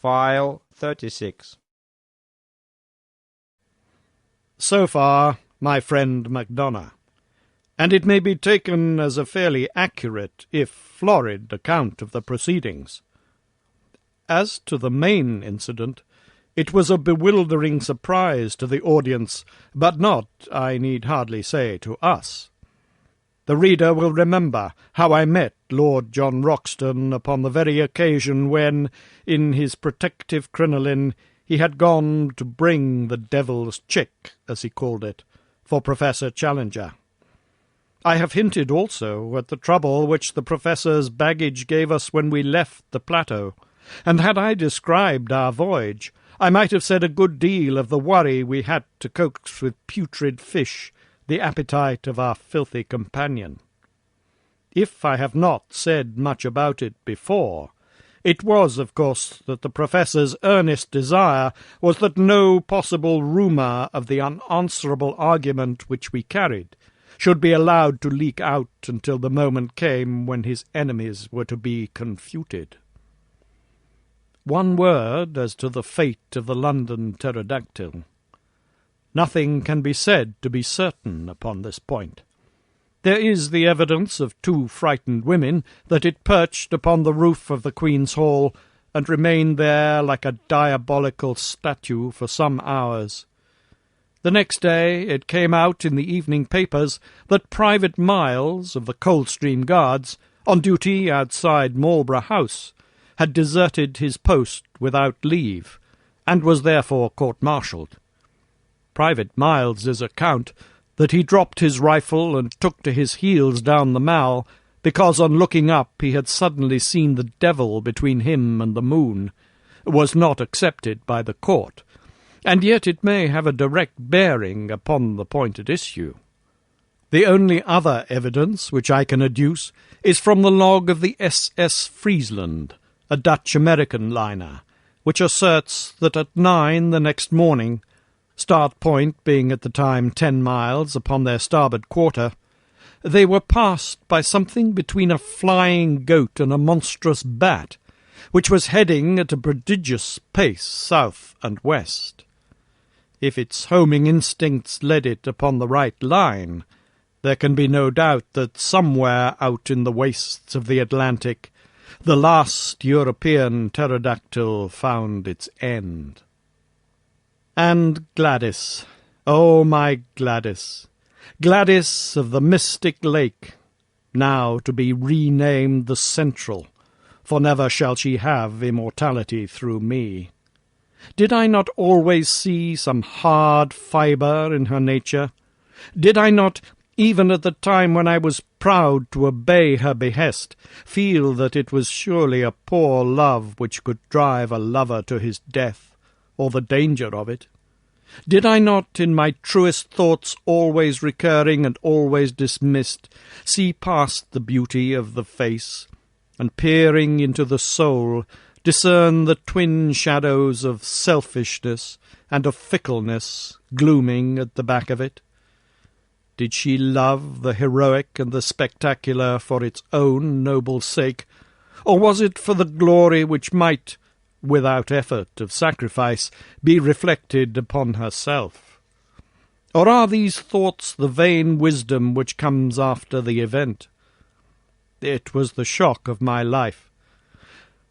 File 36. So far, my friend MacDonough, and it may be taken as a fairly accurate, if florid, account of the proceedings. As to the main incident, it was a bewildering surprise to the audience, but not, I need hardly say, to us. The reader will remember how I met Lord John Roxton upon the very occasion when, in his protective crinoline, he had gone to bring the devil's chick, as he called it, for Professor Challenger. I have hinted also at the trouble which the Professor's baggage gave us when we left the plateau, and had I described our voyage, I might have said a good deal of the worry we had to coax with putrid fish, the appetite of our filthy companion. If I have not said much about it before, it was, of course, that the Professor's earnest desire was that no possible rumour of the unanswerable argument which we carried should be allowed to leak out until the moment came when his enemies were to be confuted. One word as to the fate of the London pterodactyl. Nothing can be said to be certain upon this point. There is the evidence of two frightened women that it perched upon the roof of the Queen's Hall and remained there like a diabolical statue for some hours. The next day it came out in the evening papers that Private Miles of the Coldstream Guards, on duty outside Marlborough House, had deserted his post without leave, and was therefore court-martialled. Private Miles's account that he dropped his rifle and took to his heels down the Mall because on looking up he had suddenly seen the devil between him and the moon, was not accepted by the court, and yet it may have a direct bearing upon the point at issue. The only other evidence which I can adduce is from the log of the SS Friesland, a Dutch-American liner, which asserts that at 9 the next morning, Start Point being at the time 10 miles upon their starboard quarter, they were passed by something between a flying goat and a monstrous bat, which was heading at a prodigious pace south and west. If its homing instincts led it upon the right line, there can be no doubt that somewhere out in the wastes of the Atlantic the last European pterodactyl found its end. And Gladys, oh my Gladys, Gladys of the mystic lake, now to be renamed the Central, for never shall she have immortality through me. Did I not always see some hard fibre in her nature? Did I not, even at the time when I was proud to obey her behest, feel that it was surely a poor love which could drive a lover to his death, or the danger of it? Did I not, in my truest thoughts always recurring and always dismissed, see past the beauty of the face, and peering into the soul, discern the twin shadows of selfishness and of fickleness glooming at the back of it? Did she love the heroic and the spectacular for its own noble sake, or was it for the glory which might, without effort of sacrifice, be reflected upon herself? Or are these thoughts the vain wisdom which comes after the event? It was the shock of my life.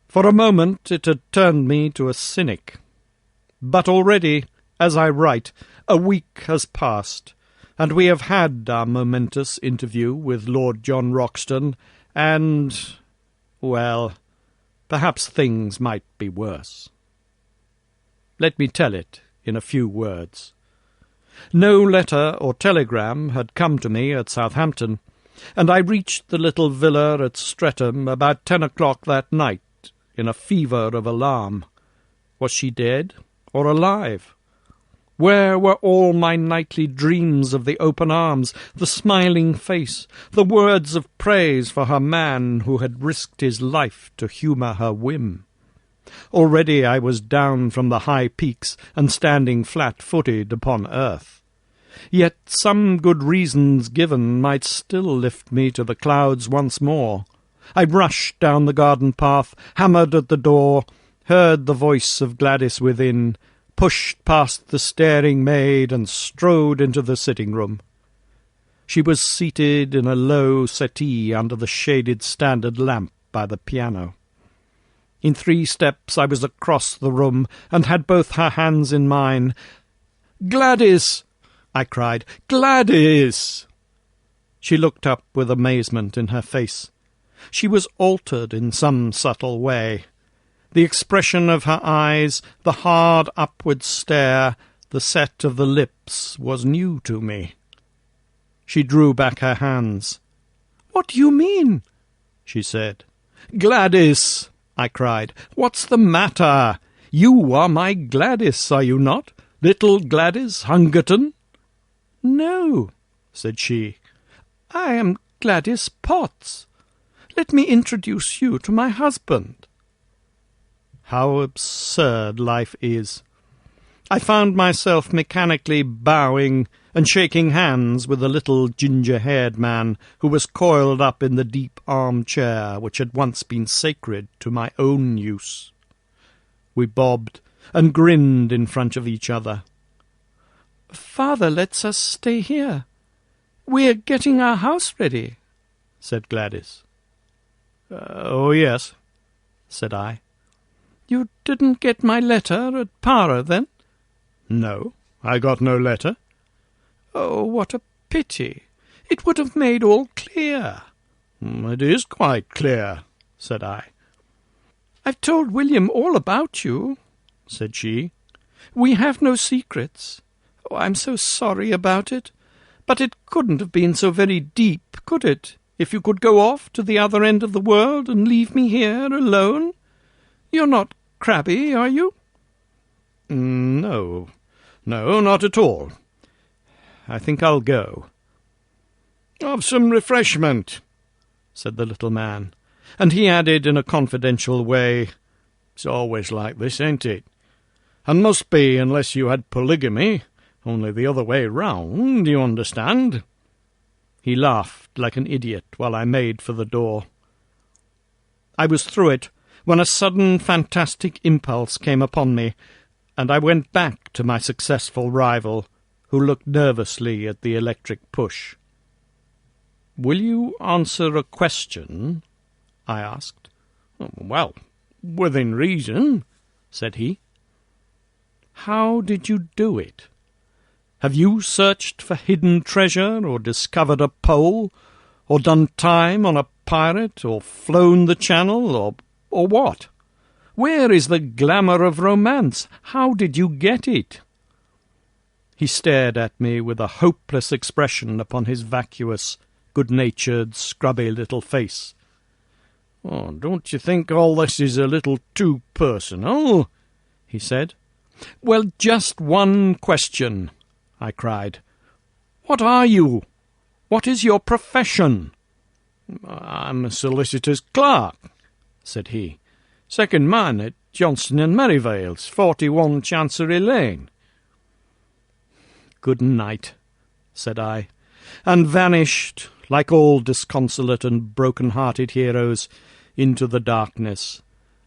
For a moment it had turned me to a cynic. But already, as I write, a week has passed, and we have had our momentous interview with Lord John Roxton, and, well, perhaps things might be worse. Let me tell it in a few words. No letter or telegram had come to me at Southampton, and I reached the little villa at Streatham about 10 o'clock that night, in a fever of alarm. Was she dead or alive? Where were all my nightly dreams of the open arms, the smiling face, the words of praise for her man who had risked his life to humour her whim? Already I was down from the high peaks and standing flat-footed upon earth. Yet some good reasons given might still lift me to the clouds once more. I rushed down the garden path, hammered at the door, heard the voice of Gladys within, pushed past the staring maid, and strode into the sitting-room. She was seated in a low settee under the shaded standard lamp by the piano. In 3 steps I was across the room, and had both her hands in mine. "Gladys!" I cried. "Gladys!" She looked up with amazement in her face. She was altered in some subtle way. The expression of her eyes, the hard upward stare, the set of the lips was new to me. She drew back her hands. "What do you mean?" she said. "Gladys!" I cried. "What's the matter? You are my Gladys, are you not? Little Gladys Hungerton?" "No," said she. "I am Gladys Potts. Let me introduce you to my husband." How absurd life is! I found myself mechanically bowing and shaking hands with the little ginger-haired man who was coiled up in the deep armchair which had once been sacred to my own use. We bobbed and grinned in front of each other. "Father lets us stay here. We're getting our house ready," said Gladys. "Oh, yes," said I. "You didn't get my letter at Para, then?" "No, I got no letter." "Oh, what a pity. It would have made all clear." "It is quite clear," said I. "I've told William all about you," said she. "We have no secrets. Oh, I'm so sorry about it. But it couldn't have been so very deep, could it, if you could go off to the other end of the world and leave me here alone? You're not crabby, are you?" No, not at all. I think I'll go." "Have some refreshment," said the little man, and he added in a confidential way, "It's always like this, ain't it? And must be unless you had polygamy, only the other way round, you understand?" He laughed like an idiot while I made for the door. I was through it when a sudden fantastic impulse came upon me, and I went back to my successful rival, who looked nervously at the electric push. "Will you answer a question?" I asked. "Well, within reason," said he. "How did you do it? Have you searched for hidden treasure, or discovered a pole, or done time on a pirate, or flown the Channel, or what? Where is the glamour of romance? How did you get it?" He stared at me with a hopeless expression upon his vacuous, good-natured, scrubby little face. "Oh, don't you think all this is a little too personal?" he said. "Well, just one question," I cried. "What are you? What is your profession?" "I'm a solicitor's clerk," said he. "Second man at Johnson and Merivale's, 41 Chancery Lane." "Good night," said I, and vanished, like all disconsolate and broken-hearted heroes, into the darkness,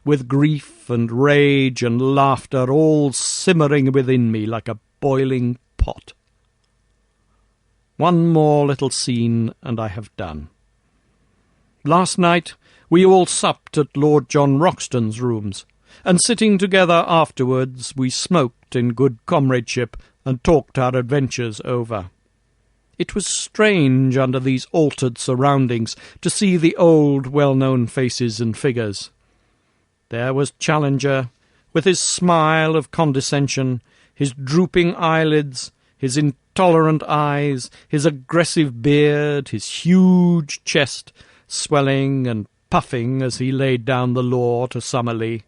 with grief and rage and laughter all simmering within me like a boiling pot. One more little scene, and I have done. Last night we all supped at Lord John Roxton's rooms, and sitting together afterwards we smoked in good comradeship and talked our adventures over. It was strange under these altered surroundings to see the old well-known faces and figures. There was Challenger, with his smile of condescension, his drooping eyelids, his intolerant eyes, his aggressive beard, his huge chest, swelling and puffing as he laid down the law to Summerlee.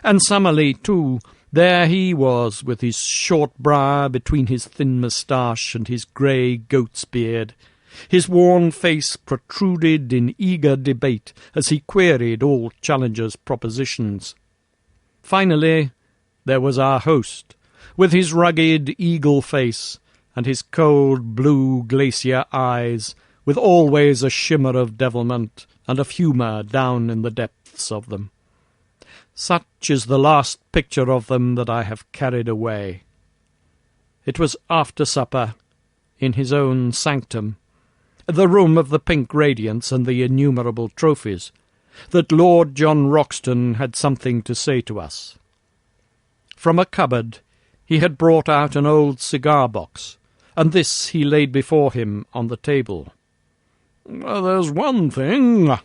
And Summerlee, too, there he was, with his short brow between his thin moustache and his grey goat's beard. His worn face protruded in eager debate as he queried all Challenger's propositions. Finally, there was our host, with his rugged eagle face and his cold blue glacier eyes, with always a shimmer of devilment and of humour down in the depths of them. Such is the last picture of them that I have carried away. It was after supper, in his own sanctum, the room of the pink radiance and the innumerable trophies, that Lord John Roxton had something to say to us. From a cupboard he had brought out an old cigar-box, and this he laid before him on the table. "There's one thing,"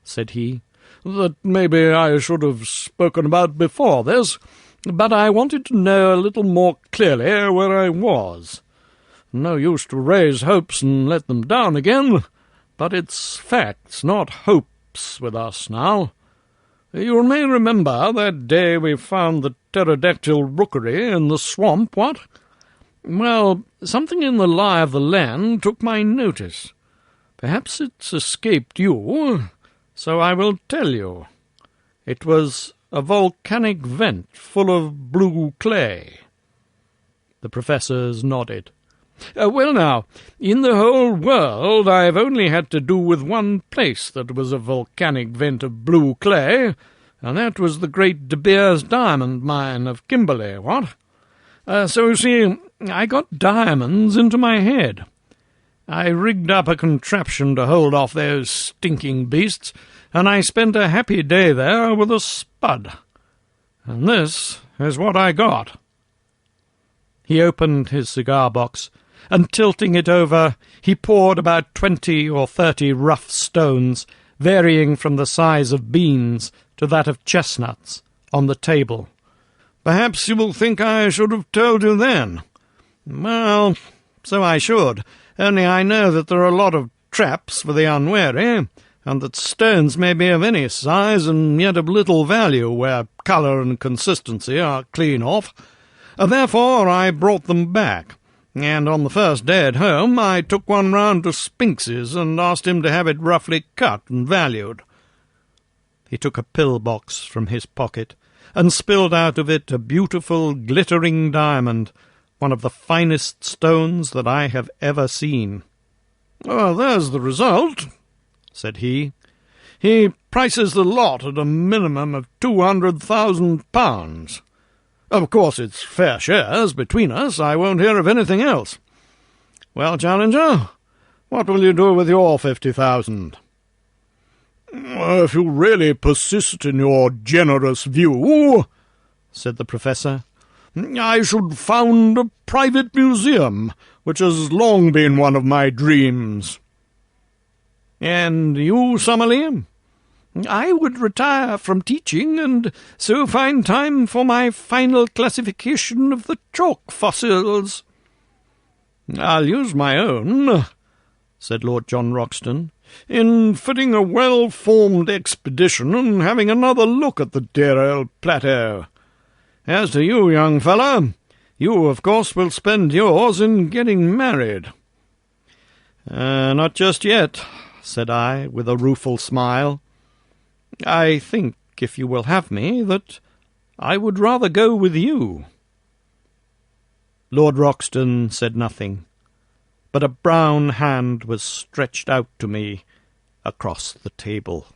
said he, "that maybe I should have spoken about before this, but I wanted to know a little more clearly where I was. No use to raise hopes and let them down again, but it's facts, not hopes, with us now. You may remember that day we found the pterodactyl rookery in the swamp, what? Well, something in the lie of the land took my notice. Perhaps it's escaped you, so I will tell you. It was a volcanic vent full of blue clay." The professors nodded. "Well now, in the whole world I've only had to do with one place that was a volcanic vent of blue clay, and that was the great De Beers diamond mine of Kimberley, what? So you see, I got diamonds into my head. I rigged up a contraption to hold off those stinking beasts, and I spent a happy day there with a spud. And this is what I got." He opened his cigar-box, and tilting it over, he poured about 20 or 30 rough stones, varying from the size of beans to that of chestnuts, on the table. "Perhaps you will think I should have told you then. Well, so I should, only I know that there are a lot of traps for the unwary, and that stones may be of any size and yet of little value where colour and consistency are clean off. Therefore I brought them back, and on the first day at home I took one round to Spinks's and asked him to have it roughly cut and valued." He took a pill-box from his pocket and spilled out of it a beautiful glittering diamond, one of the finest stones that I have ever seen. "There's the result," said he. "He prices the lot at a minimum of £200,000. Of course it's fair shares between us. I won't hear of anything else. Well, Challenger, what will you do with your 50,000? "If you really persist in your generous view," said the professor, "I should found a private museum, which has long been one of my dreams." "And you, Summerlee?" "I would retire from teaching, and so find time for my final classification of the chalk fossils." "I'll use my own," said Lord John Roxton, "in fitting a well-formed expedition and having another look at the dear old plateau. As to you, young fellow, you, of course, will spend yours in getting married." "Not just yet," said I, with a rueful smile. "I think, if you will have me, that I would rather go with you." Lord Roxton said nothing, but a brown hand was stretched out to me across the table.